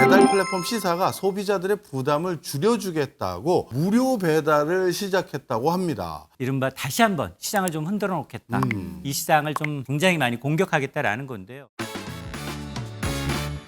배달 플랫폼 C사가 소비자들의 부담을 줄여주겠다고 무료 배달을 시작했다고 합니다. 이른바 다시 한번 시장을 좀 흔들어 놓겠다. 이 시장을 좀 굉장히 많이 공격하겠다라는 건데요.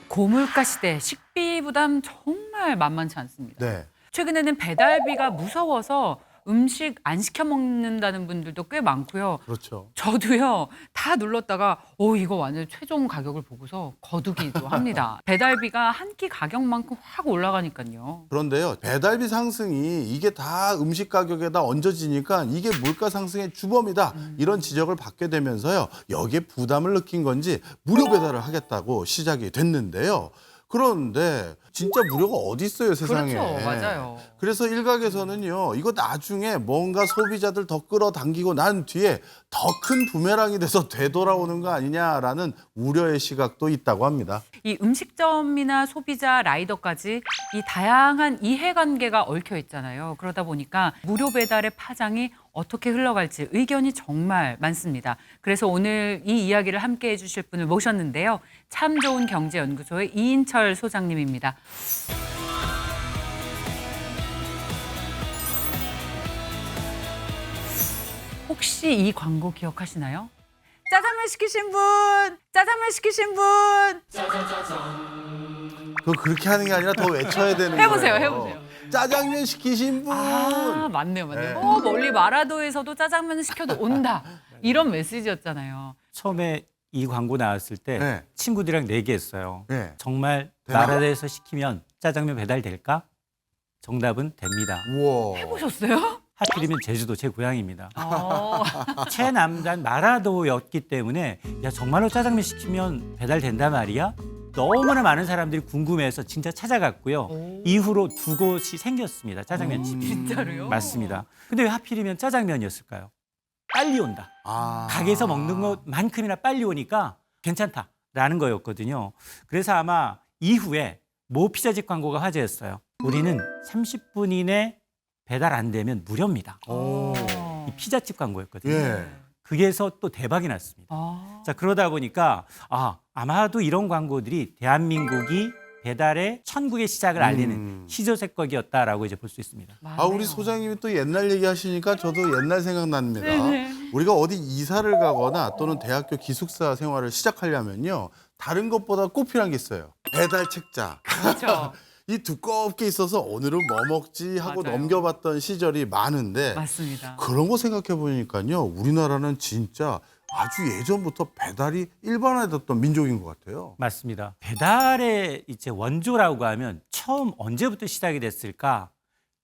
고물가 시대 식비 부담 정말 만만치 않습니다. 네. 최근에는 배달비가 무서워서 음식 안 시켜 먹는다는 분들도 꽤 많고요. 그렇죠. 저도요 다 눌렀다가 이거 완전 최종 가격을 보고서 거두기도 합니다. 배달비가 한 끼 가격만큼 확 올라가니까요. 그런데요, 배달비 상승이 이게 다 음식 가격에다 얹어지니까 이게 물가 상승의 주범이다. 이런 지적을 받게 되면서요, 여기에 부담을 느낀 건지 무료 배달을 하겠다고 시작이 됐는데요. 그런데 진짜 무료가 어디 있어요, 세상에. 그렇죠, 맞아요. 그래서 일각에서는요, 이거 나중에 뭔가 소비자들 더 끌어당기고 난 뒤에 더 큰 부메랑이 돼서 되돌아오는 거 아니냐라는 우려의 시각도 있다고 합니다. 이 음식점이나 소비자, 라이더까지 이 다양한 이해관계가 얽혀 있잖아요. 그러다 보니까 무료 배달의 파장이 어떻게 흘러갈지 의견이 정말 많습니다. 그래서 오늘 이 이야기를 함께 해주실 분을 모셨는데요. 참 좋은 경제연구소의 이인철 소장님입니다. 혹시 이 광고 기억하시나요? 짜장면 시키신 분! 짜장면 시키신 분! 그거 그렇게 하는 게 아니라 더 외쳐야 되는 해보세요, 거예요. 해보세요. 짜장면 시키신 분! 아, 맞네요, 맞네요. 네. 멀리 마라도에서도 짜장면을 시켜도 온다. 이런 메시지였잖아요. 처음에 이 광고 나왔을 때 네. 친구들이랑 얘기했어요. 네. 정말 되나? 마라도에서 시키면 짜장면 배달될까? 정답은 됩니다. 우와. 해보셨어요? 하필이면 제주도 제 고향입니다. 어. 최남단 마라도였기 때문에 야 정말로 짜장면 시키면 배달된단 말이야? 너무나 많은 사람들이 궁금해서 진짜 찾아갔고요. 오. 이후로 두 곳이 생겼습니다. 짜장면 집이. 진짜로요? 맞습니다. 근데 왜 하필이면 짜장면이었을까요? 빨리 온다. 아. 가게에서 먹는 것만큼이나 빨리 오니까 괜찮다라는 거였거든요. 그래서 아마 이후에 모 피자집 광고가 화제였어요. 우리는 30분 이내 배달 안 되면 무료입니다. 오. 이 피자집 광고였거든요. 예. 그게서 또 대박이 났습니다. 아. 자, 그러다 보니까 아마도 이런 광고들이 대한민국이 배달의 천국의 시작을 알리는 시조새벽이었다라고 이제 볼 수 있습니다. 아, 우리 맞네요. 소장님이 또 옛날 얘기하시니까 저도 옛날 생각납니다. 네네. 우리가 어디 이사를 가거나 또는 대학교 기숙사 생활을 시작하려면요, 다른 것보다 꼭 필요한 게 있어요. 배달 책자. 그렇죠. 이 두껍게 있어서 오늘은 뭐 먹지 하고 맞아요. 넘겨봤던 시절이 많은데 맞습니다. 그런 거 생각해 보니까요, 우리나라는 진짜 아주 예전부터 배달이 일반화됐던 민족인 것 같아요. 맞습니다. 배달의 이제 원조라고 하면 처음 언제부터 시작이 됐을까?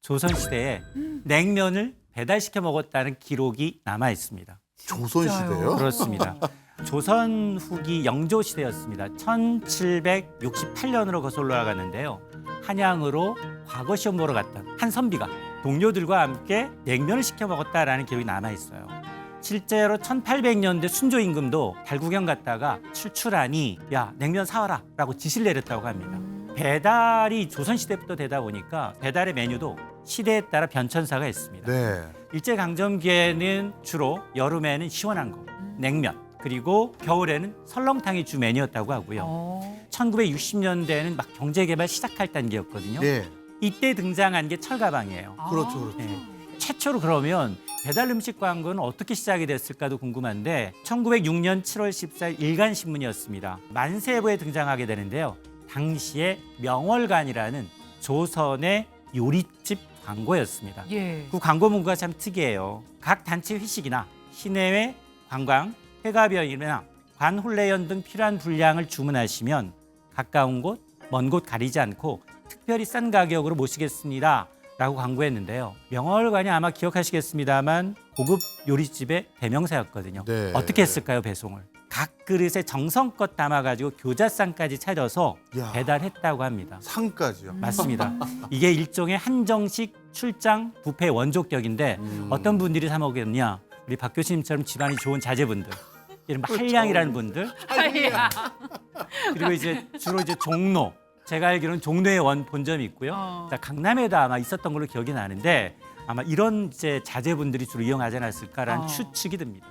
조선시대에 냉면을 배달시켜 먹었다는 기록이 남아 있습니다. 조선시대요? 그렇습니다. 조선 후기 영조 시대였습니다. 1768년으로 거슬러 올라가는데요. 한양으로 과거 시험 보러 갔던 한 선비가 동료들과 함께 냉면을 시켜 먹었다라는 기록이 남아 있어요. 실제로 1800년대 순조 임금도 달 구경 갔다가 출출하니 야 냉면 사와라 라고 지시를 내렸다고 합니다. 배달이 조선시대부터 되다 보니까 배달의 메뉴도 시대에 따라 변천사가 있습니다. 네. 일제강점기에는 주로 여름에는 시원한 거, 냉면, 그리고 겨울에는 설렁탕이 주 메뉴였다고 하고요. 1960년대에는 막 경제개발 시작할 단계였거든요. 네. 이때 등장한 게 철가방이에요. 그렇죠, 그렇죠. 네. 최초로 그러면 배달 음식 광고는 어떻게 시작이 됐을까도 궁금한데 1906년 7월 14일 일간신문이었습니다. 만세부에 등장하게 되는데요. 당시에 명월관이라는 조선의 요리집 광고였습니다. 예. 그 광고 문구가 참 특이해요. 각 단체 회식이나 시내외 관광, 회가변이나 관홀례연 등 필요한 분량을 주문하시면 가까운 곳, 먼 곳 가리지 않고 특별히 싼 가격으로 모시겠습니다. 라고 광고했는데요. 명월관이 아마 기억하시겠습니다만 고급 요리집의 대명사였거든요. 네. 어떻게 했을까요, 배송을? 각 그릇에 정성껏 담아가지고 교자상까지 차려서 야. 배달했다고 합니다. 상까지요. 맞습니다. 이게 일종의 한정식 출장 뷔페 원조격인데 어떤 분들이 사 먹겠냐? 우리 박 교수님처럼 집안이 좋은 자제분들, 이른바 한량이라는 분들, 아이야. 그리고 이제 주로 이제 종로, 제가 알기로는 종로에 원 본점이 있고요. 자, 강남에도 아마 있었던 걸로 기억이 나는데 아마 이런 이제 자제분들이 주로 이용하지 않았을까라는 추측이 듭니다.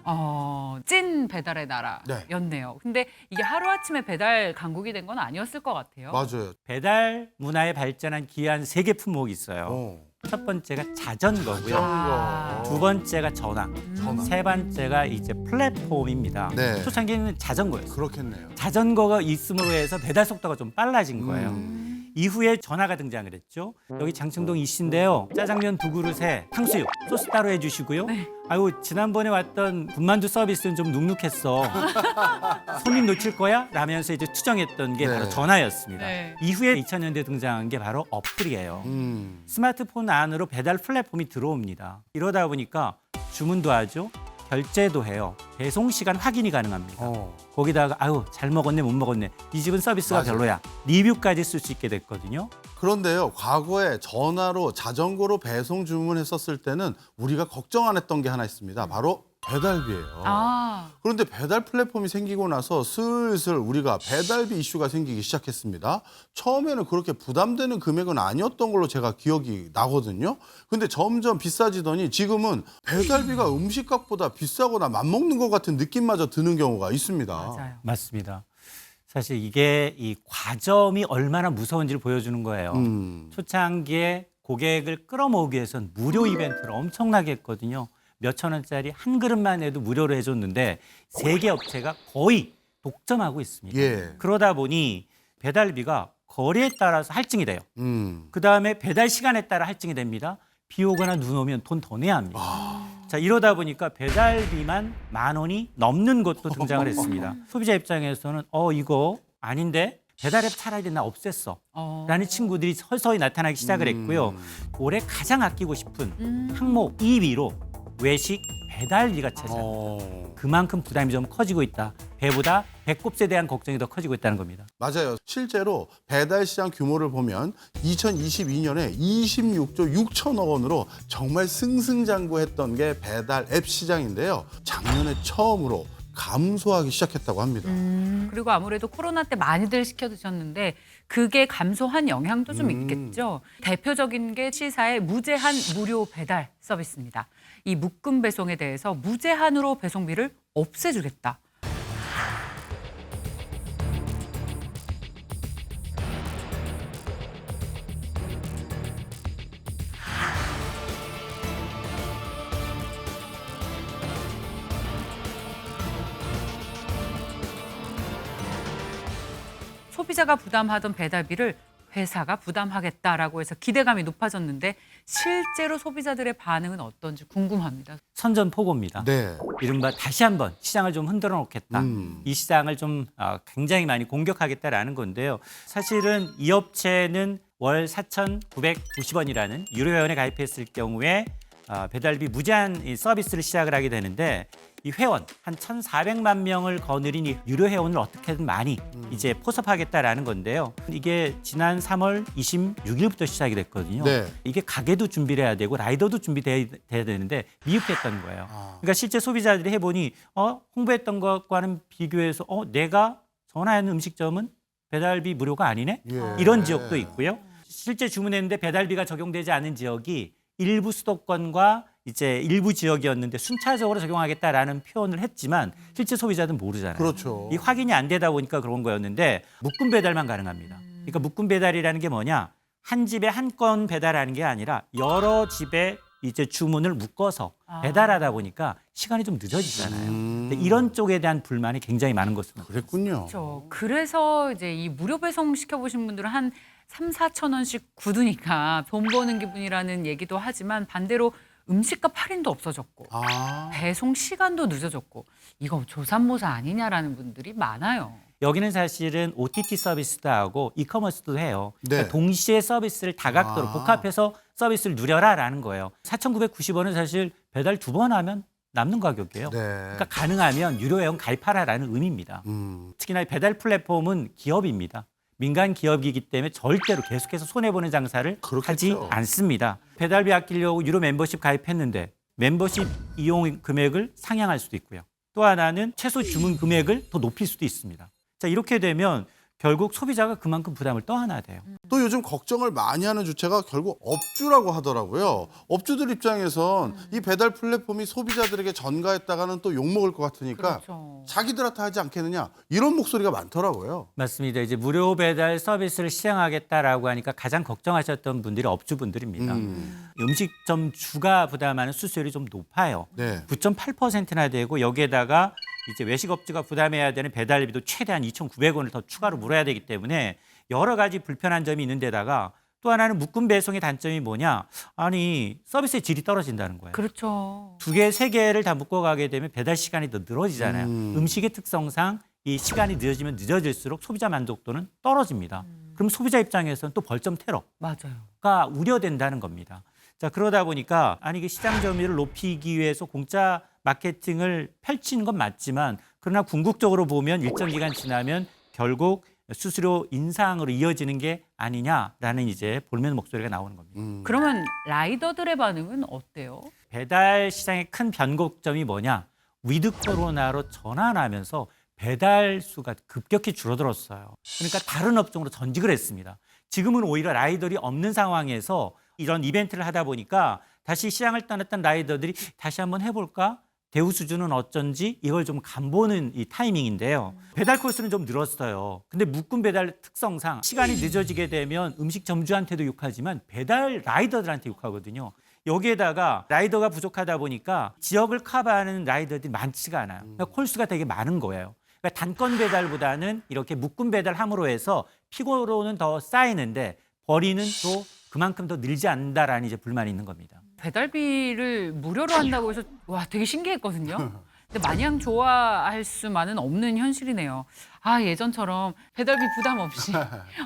찐 배달의 나라였네요. 근데 이게 하루아침에 배달 강국이 된 건 아니었을 것 같아요. 맞아요. 배달 문화에 발전한 기한 3개 품목이 있어요. 첫 번째가 자전거고요. 두 번째가 전화. 세 번째가 이제 플랫폼입니다. 네. 초창기는 자전거였어요. 그렇겠네요. 자전거가 있음으로 해서 배달 속도가 좀 빨라진 거예요. 이후에 전화가 등장을 했죠. 여기 장충동 이씨인데요. 짜장면 2그릇에 탕수육, 소스 따로 해주시고요. 아유, 지난번에 왔던 군만두 서비스는 좀 눅눅했어. 손님 놓칠 거야? 라면서 이제 투정했던 게 바로 전화였습니다. 네. 이후에 2000년대 등장한 게 바로 어플이에요. 스마트폰 안으로 배달 플랫폼이 들어옵니다. 이러다 보니까 주문도 하죠. 결제도 해요. 배송 시간 확인이 가능합니다. 거기다가 아유 잘 먹었네 못 먹었네 이 집은 서비스가 맞아요. 별로야 리뷰까지 쓸 수 있게 됐거든요. 그런데요, 과거에 전화로 자전거로 배송 주문했었을 때는 우리가 걱정 안 했던 게 하나 있습니다. 바로 배달비예요. 그런데 배달 플랫폼이 생기고 나서 슬슬 우리가 배달비 이슈가 생기기 시작했습니다. 처음에는 그렇게 부담되는 금액은 아니었던 걸로 제가 기억이 나거든요. 근데 점점 비싸지더니 지금은 배달비가 음식값보다 비싸거나 맞먹는 것 같은 느낌마저 드는 경우가 있습니다. 맞아요. 맞습니다. 사실 이게 이 과점이 얼마나 무서운지를 보여주는 거예요. 초창기에 고객을 끌어모으기 위해서는 무료 이벤트를 엄청나게 했거든요. 몇천 원짜리 한 그릇만 해도 무료로 해줬는데 3개 업체가 거의 독점하고 있습니다. 예. 그러다 보니 배달비가 거리에 따라서 할증이 돼요. 그다음에 배달 시간에 따라 할증이 됩니다. 비 오거나 눈 오면 돈 더 내야 합니다. 자, 이러다 보니까 배달비만 10,000원이 넘는 곳도 등장을 했습니다. 소비자 입장에서는 이거 아닌데 배달앱 차라리 나 없앴어 라는 친구들이 서서히 나타나기 시작을 했고요. 올해 가장 아끼고 싶은 항목 2위로 외식 배달비가 차지합니다. 그만큼 부담이 좀 커지고 있다. 배보다 배꼽에 대한 걱정이 더 커지고 있다는 겁니다. 맞아요. 실제로 배달 시장 규모를 보면 2022년에 26조 6천억 원으로 정말 승승장구했던 게 배달 앱 시장인데요. 작년에 처음으로 감소하기 시작했다고 합니다. 그리고 아무래도 코로나 때 많이들 시켜 드셨는데 그게 감소한 영향도 좀 있겠죠. 대표적인 게 시사의 무제한 무료 배달 서비스입니다. 이 묶음 배송에 대해서 무제한으로 배송비를 없애주겠다. 소비자가 부담하던 배달비를 회사가 부담하겠다라고 해서 기대감이 높아졌는데 실제로 소비자들의 반응은 어떤지 궁금합니다. 선전포고입니다. 네. 이른바 다시 한번 시장을 좀 흔들어 놓겠다. 이 시장을 좀 굉장히 많이 공격하겠다라는 건데요. 사실은 이 업체는 월 4,990원이라는 유료회원에 가입했을 경우에 배달비 무제한 이 서비스를 시작을 하게 되는데 이 회원 한 1,400만 명을 거느린 이 유료 회원을 어떻게든 많이 이제 포섭하겠다라는 건데요. 이게 지난 3월 26일부터 시작이 됐거든요. 네. 이게 가게도 준비를 해야 되고 라이더도 준비돼야 되는데 미흡했던 거예요. 그러니까 실제 소비자들이 해보니 홍보했던 것과는 비교해서 내가 전화하는 음식점은 배달비 무료가 아니네? 예. 이런 지역도 있고요. 실제 주문했는데 배달비가 적용되지 않은 지역이 일부 수도권과 이제 일부 지역이었는데 순차적으로 적용하겠다라는 표현을 했지만 실제 소비자들은 모르잖아요. 그렇죠. 이 확인이 안 되다 보니까 그런 거였는데 묶음 배달만 가능합니다. 그러니까 묶음 배달이라는 게 뭐냐? 한 집에 한 건 배달하는 게 아니라 여러 집에 이제 주문을 묶어서 배달하다 보니까 시간이 좀 늦어지잖아요. 근데 이런 쪽에 대한 불만이 굉장히 많은 것으로. 그랬군요. 그렇죠. 그래서 이제 이 무료 배송 시켜보신 분들은 한 3,4천 원씩 굳으니까 돈 버는 기분이라는 얘기도 하지만 반대로 음식값 할인도 없어졌고 배송 시간도 늦어졌고 이거 조삼모사 아니냐라는 분들이 많아요. 여기는 사실은 OTT 서비스도 하고 이커머스도 해요. 네. 그러니까 동시에 서비스를 다각도로 복합해서 서비스를 누려라라는 거예요. 4,990원은 사실 배달 2번 하면 남는 가격이에요. 네. 그러니까 가능하면 유료 회원 가입하라라는 의미입니다. 특히나 이 배달 플랫폼은 기업입니다. 민간 기업이기 때문에 절대로 계속해서 손해보는 장사를 그렇겠죠. 하지 않습니다. 배달비 아끼려고 유료 멤버십 가입했는데 멤버십 이용 금액을 상향할 수도 있고요. 또 하나는 최소 주문 금액을 더 높일 수도 있습니다. 자, 이렇게 되면 결국 소비자가 그만큼 부담을 떠안아야 돼요. 또 요즘 걱정을 많이 하는 주체가 결국 업주라고 하더라고요. 업주들 입장에선 이 배달 플랫폼이 소비자들에게 전가했다가는 또 욕먹을 것 같으니까 그렇죠. 자기들한테 하지 않겠느냐 이런 목소리가 많더라고요. 맞습니다. 이제 무료 배달 서비스를 시행하겠다라고 하니까 가장 걱정하셨던 분들이 업주분들입니다. 음식점 주가 부담하는 수수료율이 좀 높아요. 네. 9.8%나 되고 여기에다가 이제 외식업주가 부담해야 되는 배달비도 최대한 2,900원을 더 추가로 물어야 되기 때문에 여러 가지 불편한 점이 있는 데다가 또 하나는 묶음 배송의 단점이 뭐냐? 아니 서비스의 질이 떨어진다는 거예요. 그렇죠. 두 개, 세 개를 다 묶어가게 되면 배달 시간이 더 늘어지잖아요. 음식의 특성상 이 시간이 늦어지면 늦어질수록 소비자 만족도는 떨어집니다. 그럼 소비자 입장에서는 또 벌점 맞아요. 테러가 우려된다는 겁니다. 자, 그러다 보니까 아니 이게 시장 점유율을 높이기 위해서 공짜 마케팅을 펼치는 건 맞지만 그러나 궁극적으로 보면 일정 기간 지나면 결국 수수료 인상으로 이어지는 게 아니냐라는 이제 볼멘 목소리가 나오는 겁니다. 그러면 라이더들의 반응은 어때요? 배달 시장의 큰 변곡점이 뭐냐? 위드 코로나로 전환하면서 배달 수가 급격히 줄어들었어요. 그러니까 다른 업종으로 전직을 했습니다. 지금은 오히려 라이더들이 없는 상황에서 이런 이벤트를 하다 보니까 다시 시장을 떠났던 라이더들이 다시 한번 해볼까? 대우 수준은 어쩐지 이걸 좀 간보는 이 타이밍인데요. 배달 코스는 좀 늘었어요. 근데 묶음 배달 특성상 시간이 늦어지게 되면 음식 점주한테도 욕하지만 배달 라이더들한테 욕하거든요. 여기에다가 라이더가 부족하다 보니까 지역을 커버하는 라이더들이 많지가 않아요. 그러니까 콜수가 되게 많은 거예요. 그러니까 단건 배달보다는 이렇게 묶음 배달함으로 해서 피고로는 더 쌓이는데 벌이는 또 그만큼 더 늘지 않는다라는 이제 불만이 있는 겁니다. 배달비를 무료로 한다고 해서 와 되게 신기했거든요. 근데 마냥 좋아할 수만은 없는 현실이네요. 아 예전처럼 배달비 부담 없이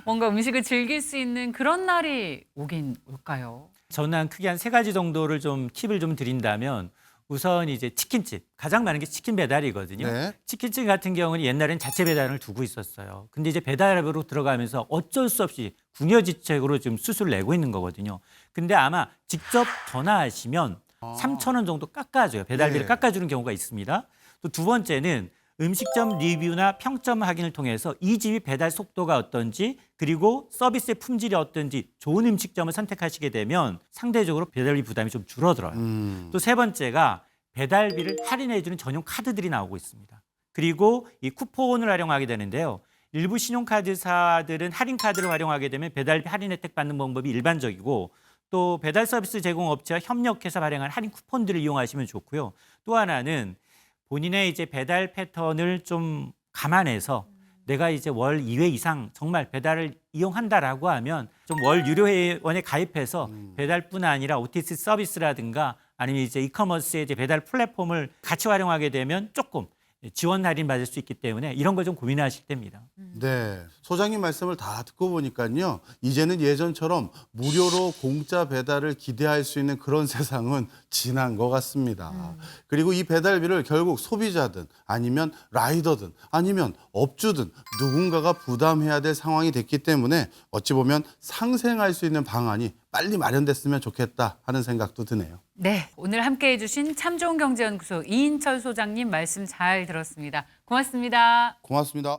뭔가 음식을 즐길 수 있는 그런 날이 오긴 올까요? 저는 크게 한 세 가지 정도를 좀 팁을 좀 드린다면 우선 이제 치킨집 가장 많은 게 치킨 배달이거든요. 네. 치킨집 같은 경우는 옛날엔 자체 배달을 두고 있었어요. 근데 이제 배달앱으로 들어가면서 어쩔 수 없이 궁여지책으로 지금 수수료를 내고 있는 거거든요. 근데 아마 직접 전화하시면 3,000원 정도 깎아줘요. 배달비를 네. 깎아주는 경우가 있습니다. 또 두 번째는 음식점 리뷰나 평점 확인을 통해서 이 집이 배달 속도가 어떤지 그리고 서비스의 품질이 어떤지 좋은 음식점을 선택하시게 되면 상대적으로 배달비 부담이 좀 줄어들어요. 또 세 번째가 배달비를 할인해주는 전용 카드들이 나오고 있습니다. 그리고 이 쿠폰을 활용하게 되는데요. 일부 신용카드사들은 할인카드를 활용하게 되면 배달비 할인 혜택 받는 방법이 일반적이고 또 배달 서비스 제공 업체와 협력해서 발행한 할인 쿠폰들을 이용하시면 좋고요. 또 하나는 본인의 이제 배달 패턴을 좀 감안해서 내가 이제 월 2회 이상 정말 배달을 이용한다라고 하면 좀 월 유료 회원에 가입해서 배달뿐 아니라 OTC 서비스라든가 아니면 이제 이커머스의 이제 배달 플랫폼을 같이 활용하게 되면 조금 지원 할인 받을 수 있기 때문에 이런 걸 좀 고민하실 때입니다. 네. 소장님 말씀을 다 듣고 보니까요. 이제는 예전처럼 무료로 공짜 배달을 기대할 수 있는 그런 세상은 지난 것 같습니다. 그리고 이 배달비를 결국 소비자든 아니면 라이더든 아니면 업주든 누군가가 부담해야 될 상황이 됐기 때문에 어찌 보면 상생할 수 있는 방안이 빨리 마련됐으면 좋겠다 하는 생각도 드네요. 네, 오늘 함께해 주신 참 좋은 경제연구소 이인철 소장님 말씀 잘 들었습니다. 고맙습니다. 고맙습니다.